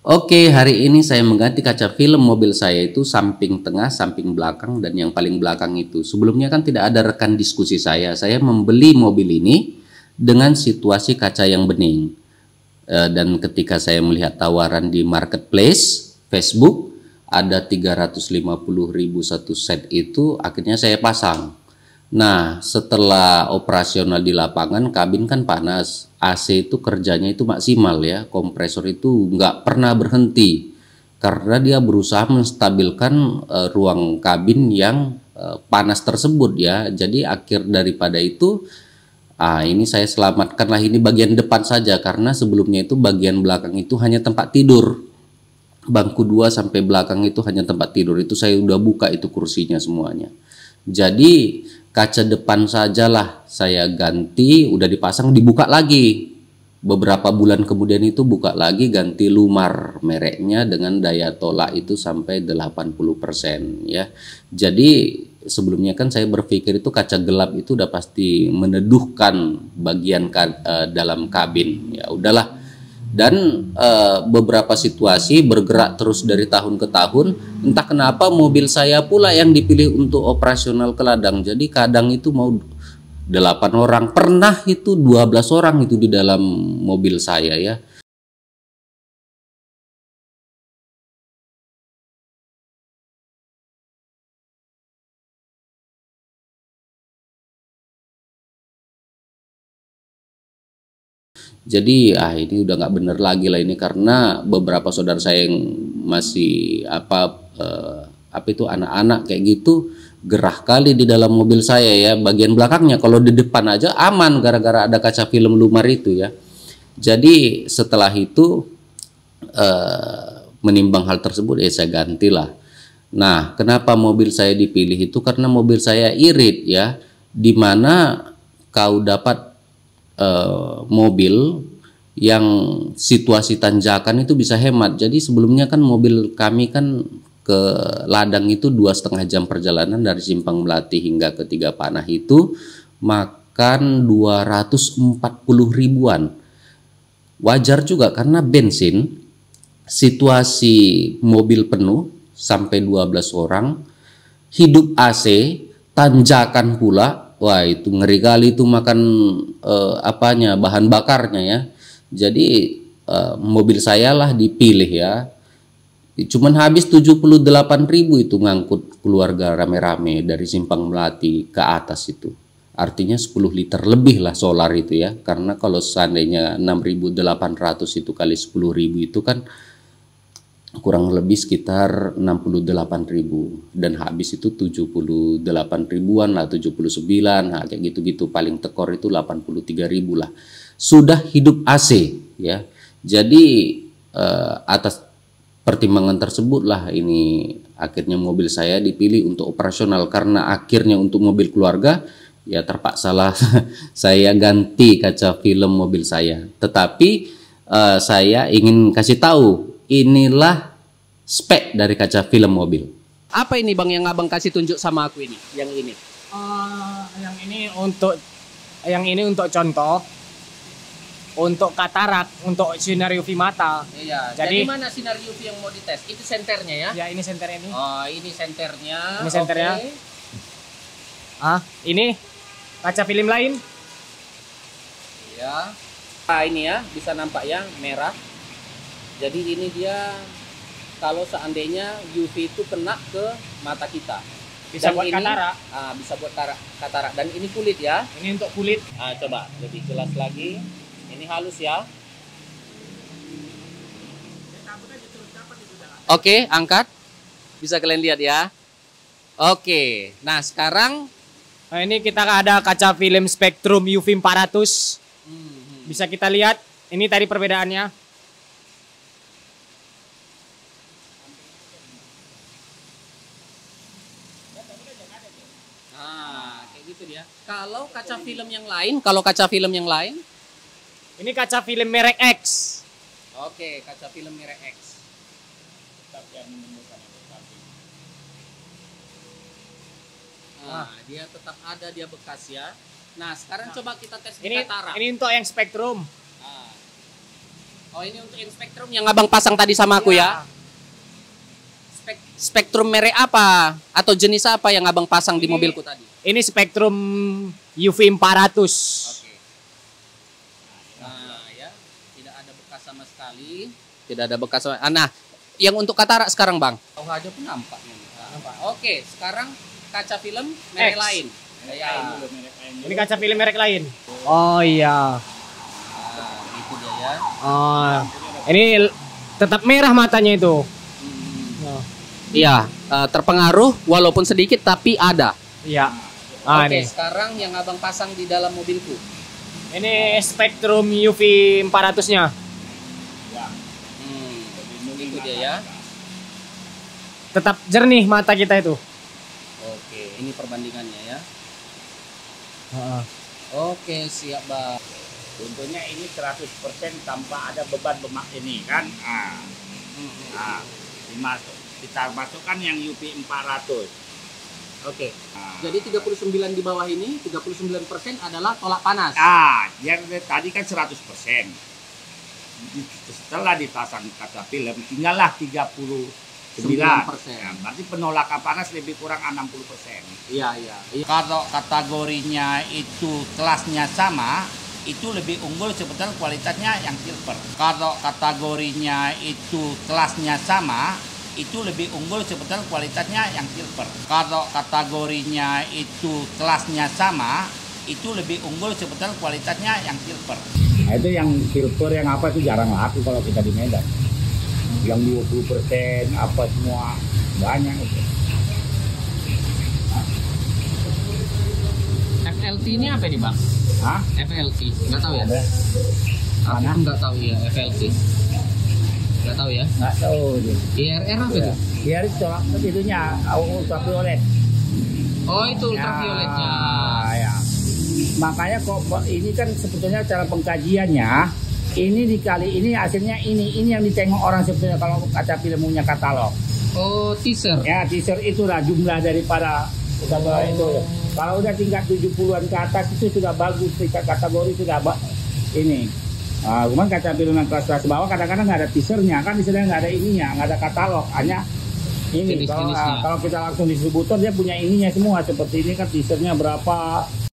Oke, hari ini saya mengganti kaca film mobil saya itu samping tengah, samping belakang, dan yang paling belakang itu. Sebelumnya kan tidak ada rekan diskusi saya. Saya membeli mobil ini dengan situasi kaca yang bening. Dan ketika saya melihat tawaran di marketplace, Facebook, ada 350.000 satu set itu, akhirnya saya pasang. Nah, setelah operasional di lapangan, kabin kan panas, AC itu kerjanya itu maksimal ya, kompresor itu nggak pernah berhenti karena dia berusaha menstabilkan ruang kabin yang panas tersebut ya. Jadi akhir daripada itu, ini saya selamatkanlah ini bagian depan saja karena sebelumnya itu bagian belakang itu hanya tempat tidur. Bangku 2 sampai belakang itu hanya tempat tidur, itu saya udah buka itu kursinya semuanya. Jadi kaca depan sajalah saya ganti, udah dipasang, dibuka lagi. Beberapa bulan kemudian itu buka lagi, ganti Lumar mereknya dengan daya tolak itu sampai 80% ya. Jadi sebelumnya kan saya berpikir itu kaca gelap itu udah pasti meneduhkan bagian dalam kabin. Ya udahlah. Dan beberapa situasi bergerak terus dari tahun ke tahun, entah kenapa mobil saya pula yang dipilih untuk operasional ke ladang. Jadi kadang itu mau 8 orang, pernah itu 12 orang itu di dalam mobil saya ya. Jadi ini udah nggak bener lagi lah ini, karena beberapa saudara saya yang masih apa itu anak-anak kayak gitu gerah kali di dalam mobil saya ya, bagian belakangnya. Kalau di depan aja aman gara-gara ada kaca film Lumar itu ya. Jadi setelah itu menimbang hal tersebut saya gantilah. Nah, kenapa mobil saya dipilih itu karena mobil saya irit ya, dimana kau dapat mobil yang situasi tanjakan itu bisa hemat. Jadi sebelumnya kan mobil kami kan ke ladang itu 2,5 jam perjalanan dari Simpang Melati hingga ke Tiga Panah itu makan 240 ribuan. Wajar juga karena bensin, situasi mobil penuh sampai 12 orang, hidup AC, tanjakan pula. Wah, itu ngeri kali itu makan bahan bakarnya ya. Jadi mobil saya lah dipilih ya. Cuman habis 78.000 itu ngangkut keluarga rame-rame dari Simpang Melati ke atas itu. Artinya 10 liter lebih lah solar itu ya. Karena kalau seandainya 6.800 itu kali 10.000 itu kan kurang lebih sekitar 68.000, dan habis itu 78 ribuan lah, 79, nah kayak gitu-gitu, paling tekor itu 83.000 lah. Sudah hidup AC ya. Jadi atas pertimbangan tersebut lah ini akhirnya mobil saya dipilih untuk operasional, karena akhirnya untuk mobil keluarga ya terpaksalah saya ganti kaca film mobil saya. Tetapi saya ingin kasih tahu, inilah spek dari kaca film mobil. Apa ini bang yang abang kasih tunjuk sama aku ini? Yang ini? Yang ini untuk contoh, untuk katarak, untuk sinar UV mata. Iya. Jadi mana sinar UV yang mau dites? Itu senternya ya? Ya ini senternya ini. Oh ini senternya. Ini senternya. Okay. Ini kaca film lain. Ya. Ini ya bisa nampak ya merah. Jadi ini dia kalau seandainya UV itu kena ke mata kita. Bisa dan buat ini, katarak. Bisa buat katarak. Dan ini kulit ya. Ini untuk kulit. Coba lebih jelas lagi. Ini halus ya. Oke, angkat. Bisa kalian lihat ya. Oke. Nah sekarang. Nah, ini kita ada kaca film Spektrum UV 400. Bisa kita lihat. Ini tadi perbedaannya. Kayak gitu dia. Kalau kaca film yang lain, ini kaca film merek X. Oke, kaca film merek X. Dia tetap ada, dia bekas ya. Nah, sekarang coba kita tes di katarak. Ini untuk yang Spektrum. Oh, ini untuk Inspektrum yang abang pasang tadi sama aku ya? Spektrum merek apa atau jenis apa yang abang pasang di mobilku tadi? Ini Spektrum UV 400. Oke. Nah, ya, tidak ada bekas sama sekali. Tidak ada bekas sama. Nah, yang untuk katarak sekarang, Bang. Oh, aja pun nampak nih. Oke, sekarang kaca film merek X. lain. Ya. Ini kaca film merek lain. Oh iya. Nah, itu dia ya. Oh, ini tetap merah matanya itu. Oh. Iya, terpengaruh walaupun sedikit tapi ada. Iya. Oke, Ini. sekarang yang abang pasang di dalam mobilku. Ini Spektrum UV 400-nya. Itu dia ya. Tetap jernih mata kita itu. Oke, ini perbandingannya ya. Heeh. Oke, siap, Bang. Contohnya ini 100% tanpa ada beban lemak ini kan. Nah, kita masukkan yang UV 400. Oke. Nah, Jadi 39 di bawah ini, 39% adalah tolak panas. yang tadi kan 100%. Setelah dipasang kaca film, tinggallah 39%. Ya, berarti penolakan panas lebih kurang 60%. Iya, iya. Kalau kategorinya itu kelasnya sama, itu lebih unggul sebetulnya kualitasnya yang silver. Kalau kategorinya itu kelasnya sama, itu lebih unggul sebetulnya kualitasnya yang silver. Kalau kategorinya itu kelasnya sama, itu lebih unggul sebetulnya kualitasnya yang silver. Nah, itu yang silver yang apa itu jarang laku kalau kita di Medan. Yang 20% apa semua banyak itu. FLT ini apa nih, Bang? Hah? FLT, nggak tahu ya? Ada? Mana? Aku nggak tahu ya FLT. Nggak tahu ya? Nggak tahu. IRR apa itu? Biar itunya ultraviolet. Oh, itu ultravioletnya. Ya. Makanya kok ini kan sebetulnya cara pengkajiannya ini dikali ini hasilnya ini yang ditengok orang sebetulnya kalau kaca film punya katalog. Oh, teaser. Ya, teaser itulah jumlah daripada itu. Kalau udah tingkat 70-an ke atas itu sudah bagus, tingkat kategori sudah ini. Cuman kaca film yang kelas bawah kadang-kadang nggak ada teasernya, kan teasernya nggak ada ininya, nggak ada katalog, hanya ini. Kalau kita langsung distributor dia punya ininya semua, seperti ini kan teasernya berapa.